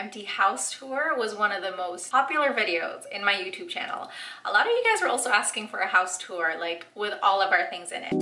empty house tour was one of the most popular videos in my YouTube channel. A lot of you guys were also asking for a house tour, like with all of our things in it.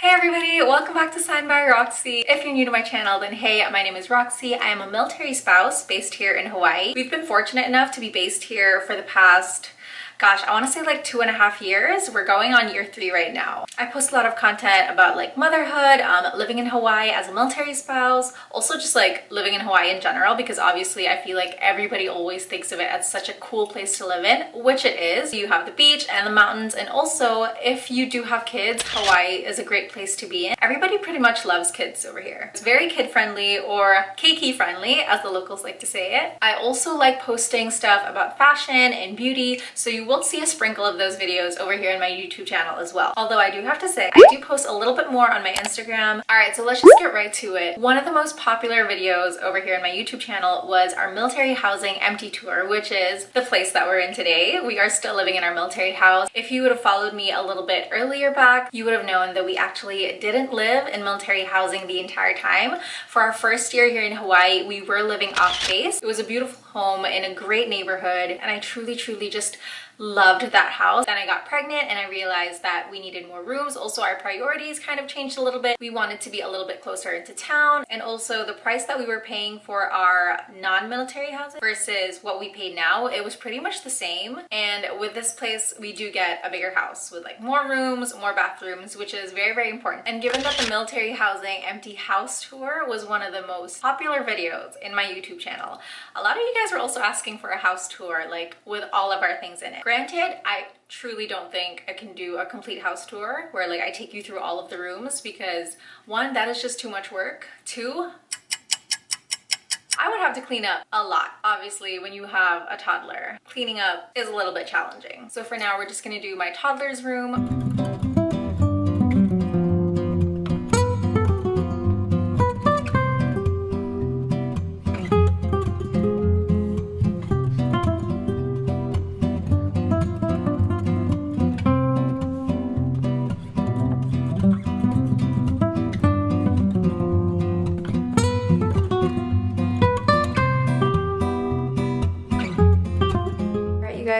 Hey everybody, welcome back to Signed by Roxci. If you're new to my channel, then hey, my name is Roxci. I am a military spouse based here in Hawaii. We've been fortunate enough to be based here for the past, gosh, I want to say like 2.5 years. We're going on year 3 right now. I post a lot of content about like motherhood, living in Hawaii as a military spouse, also just like living in Hawaii in general, because obviously I feel like everybody always thinks of it as such a cool place to live in, which it is. You have the beach and the mountains, and also if you do have kids, Hawaii is a great place to be in. Everybody pretty much loves kids over here. It's very kid friendly, or keiki friendly as the locals like to say it. I also like posting stuff about fashion and beauty, so you will see a sprinkle of those videos over here in my YouTube channel as well. Although I do have to say, I do post a little bit more on my Instagram. Alright, so let's just get right to it. One of the most popular videos over here in my YouTube channel was our military housing empty tour, which is the place that we're in today. We are still living in our military house. If you would have followed me a little bit earlier back, you would have known that we actually didn't live in military housing the entire time. For our first year here in Hawaii, we were living off base. It was a beautiful home in a great neighborhood, and I truly just loved that house. Then I got pregnant and I realized that we needed more rooms. Also, our priorities kind of changed a little bit. We wanted to be a little bit closer into town, and also the price that we were paying for our non-military houses versus what we paid now, it was pretty much the same. And with this place, we do get a bigger house with like more rooms, more bathrooms, which is very important. And given that the military housing empty house tour was one of the most popular videos in my YouTube channel, a lot of you guys were also asking for a house tour, like with all of our things in it. Granted, I truly don't think I can do a complete house tour where like I take you through all of the rooms, because one, that is just too much work. Two, I would have to clean up a lot. Obviously, when you have a toddler, cleaning up is a little bit challenging. So for now, we're just gonna do my toddler's room.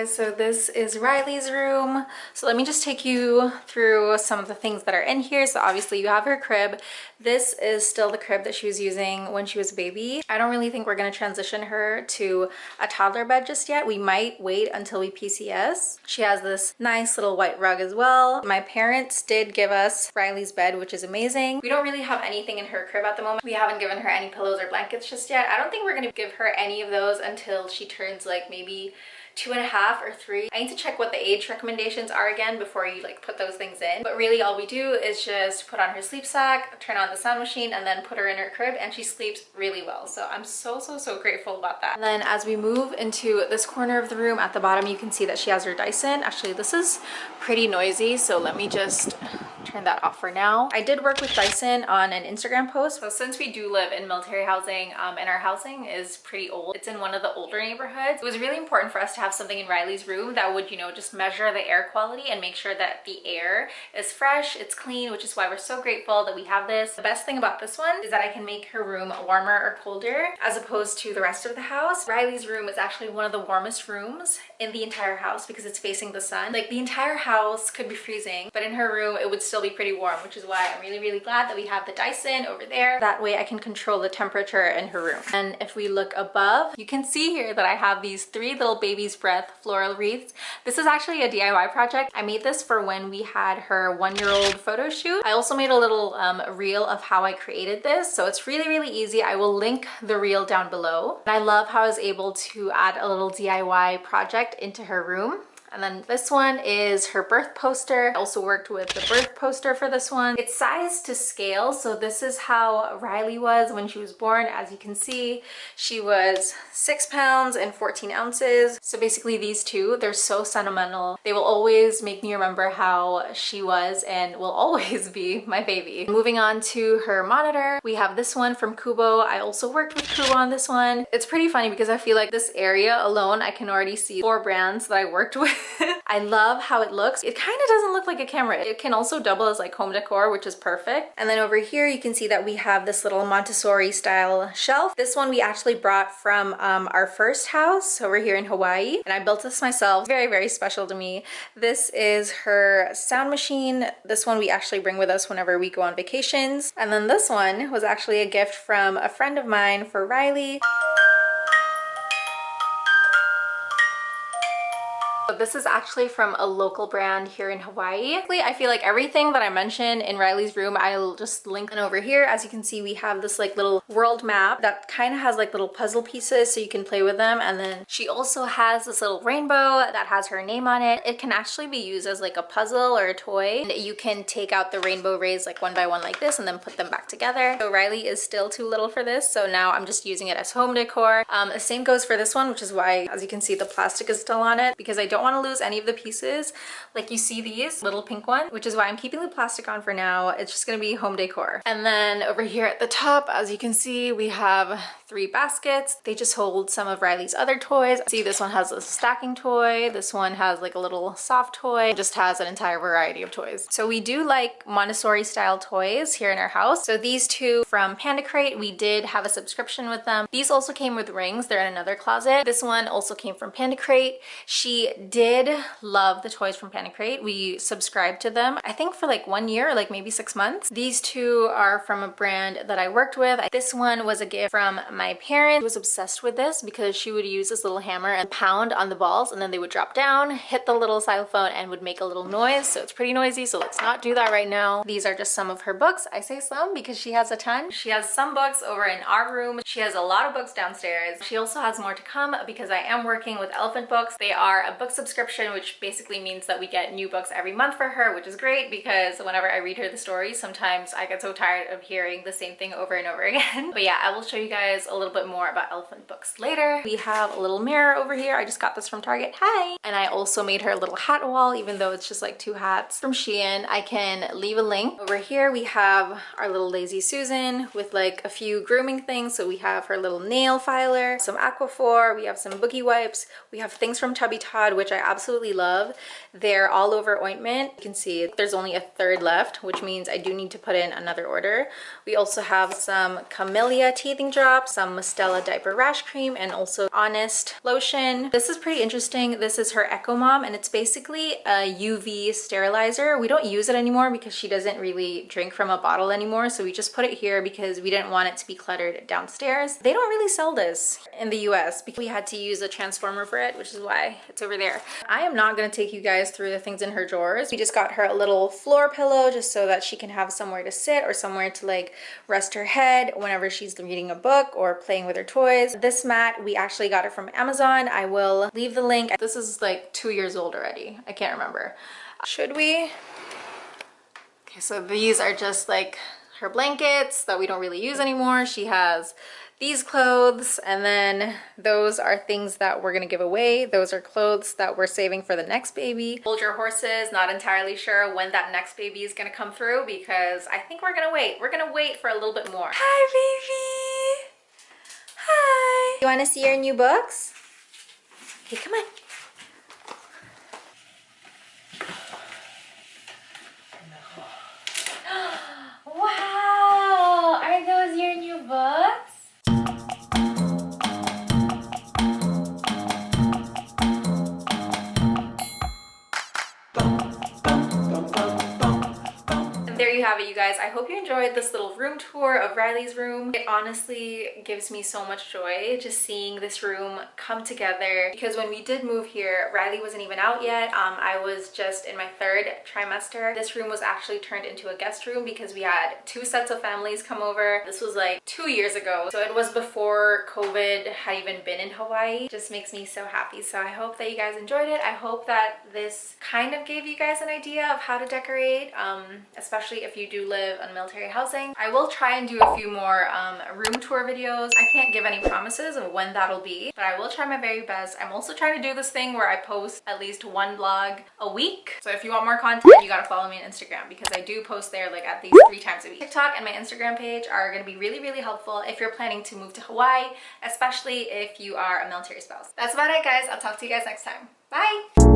So this is Riley's room. So let me just take you through some of the things that are in here. So obviously you have her crib. This is still the crib that she was using when she was a baby. I don't really think we're going to transition her to a toddler bed just yet. We might wait until we PCS. She has this nice little white rug as well. My parents did give us Riley's bed, which is amazing. We don't really have anything in her crib at the moment. We haven't given her any pillows or blankets just yet. I don't think we're going to give her any of those until she turns like maybe 2.5 or 3. I need to check what the age recommendations are again before you like put those things in. But really all we do is just put on her sleep sack, turn on the sound machine, and then put her in her crib, and she sleeps really well. So I'm so grateful about that. And then as we move into this corner of the room at the bottom, you can see that she has her Dyson. Actually, this is pretty noisy, so let me just turn that off for now. I did work with Dyson on an Instagram post. So since we do live in military housing and our housing is pretty old, it's in one of the older neighborhoods, it was really important for us to have something in Riley's room that would, you know, just measure the air quality and make sure that the air is fresh, it's clean, which is why we're so grateful that we have this. The best thing about this one is that I can make her room warmer or colder as opposed to the rest of the house. Riley's room is actually one of the warmest rooms in the entire house because it's facing the sun. Like the entire house could be freezing, but in her room it would still be pretty warm, which is why I'm really glad that we have the Dyson over there. That way I can control the temperature in her room. And if we look above, you can see here that I have these 3 little baby's breath floral wreaths. This is actually a DIY project. I made this for when we had her 1-year-old photo shoot. I also made a little reel of how I created this, so it's really easy. I will link the reel down below. And I love how I was able to add a little DIY project into her room. And then this one is her birth poster. I also worked with the birth poster for this one. It's sized to scale, so this is how Riley was when she was born. As you can see, she was 6 pounds and 14 ounces. So basically these two, they're so sentimental. They will always make me remember how she was and will always be my baby. Moving on to her monitor, we have this one from Kubo. I also worked with Kubo on this one. It's pretty funny because I feel like this area alone, I can already see 4 brands that I worked with. I love how it looks. It kind of doesn't look like a camera. It can also double as like home decor, which is perfect. And then over here, you can see that we have this little Montessori style shelf. This one we actually brought from our first house over here in Hawaii. And I built this myself. Very, very special to me. This is her sound machine. This one we actually bring with us whenever we go on vacations. And then this one was actually a gift from a friend of mine for Riley. This is actually from a local brand here in Hawaii. I feel like everything that I mentioned in Riley's room, I'll just link. And over here, as you can see, we have this like little world map that kind of has like little puzzle pieces so you can play with them. And then she also has this little rainbow that has her name on it. It can actually be used as like a puzzle or a toy. And you can take out the rainbow rays like one by one like this and then put them back together. So Riley is still too little for this, so now I'm just using it as home decor. The same goes for this one, which is why, as you can see, the plastic is still on it because I don't want to lose any of the pieces. Like you see these little pink one, which is why I'm keeping the plastic on for now. It's just gonna be home decor. And then over here at the top, as you can see, we have 3 baskets. They just hold some of Riley's other toys. See, this one has a stacking toy. This one has like a little soft toy. It just has an entire variety of toys. So we do like Montessori style toys here in our house. So these 2 from Panda Crate, we did have a subscription with them. These also came with rings. They're in another closet. This one also came from Panda Crate. She did love the toys from Panda Crate. We subscribed to them, I think for like 1 year or like maybe 6 months. These 2 are from a brand that I worked with. This one was a gift from my parent. She was obsessed with this because she would use this little hammer and pound on the balls and then they would drop down, hit the little xylophone and would make a little noise. So it's pretty noisy, so let's not do that right now. These are just some of her books. I say some because she has a ton. She has some books over in our room. She has a lot of books downstairs. She also has more to come because I am working with Elephant Books. They are a book subscription, which basically means that we get new books every month for her, which is great because whenever I read her the stories, sometimes I get so tired of hearing the same thing over and over again. But yeah, I will show you guys a little bit more about Elephant Books later. We have a little mirror over here. I just got this from Target. Hi! And I also made her a little hat wall, even though it's just like 2 hats from Shein. I can leave a link. Over here we have our little Lazy Susan with like a few grooming things. So we have her little nail filer, some Aquaphor, we have some boogie wipes, we have things from Chubby Todd, which I absolutely love. They're all over ointment. You can see there's only a 1/3 left, which means I do need to put in another order. We also have some Camellia teething drops, some Mustela diaper rash cream, and also Honest lotion. This is pretty interesting. This is her Echo Mom, and it's basically a UV sterilizer. We don't use it anymore because she doesn't really drink from a bottle anymore, so we just put it here because we didn't want it to be cluttered downstairs. They don't really sell this in the US because we had to use a transformer for it, which is why it's over there. I am not going to take you guys through the things in her drawers. We just got her a little floor pillow just so that she can have somewhere to sit or somewhere to like rest her head whenever she's reading a book or playing with her toys. This mat, we actually got it from Amazon. I will leave the link. This is like 2 years old already. I can't remember. Should we? Okay, so these are just like her blankets that we don't really use anymore. She has these clothes, and then those are things that we're gonna give away. Those are clothes that we're saving for the next baby. Hold your horses, not entirely sure when that next baby is gonna come through because I think we're gonna wait. We're gonna wait for a little bit more. Hi, baby. Hi. You wanna see your new books? Okay, come on. Wow, are those your new books? There you have it, you guys. I hope you enjoyed this little room tour of Riley's room. It honestly gives me so much joy just seeing this room come together because when we did move here, Riley wasn't even out yet. I was just in my 3rd trimester. This room was actually turned into a guest room because we had 2 sets of families come over. This was like 2 years ago, so it was before COVID had even been in Hawaii. It just makes me so happy. So I hope that you guys enjoyed it. I hope that this kind of gave you guys an idea of how to decorate, especially if you do live on military housing. I will try and do a few more room tour videos. I can't give any promises of when that'll be, but I will try my very best. I'm also trying to do this thing where I post at least 1 vlog a week. So if you want more content, you gotta follow me on Instagram because I do post there like at least 3 times a week. TikTok and my Instagram page are gonna be really, really helpful if you're planning to move to Hawaii, especially if you are a military spouse. That's about it, guys. I'll talk to you guys next time. Bye!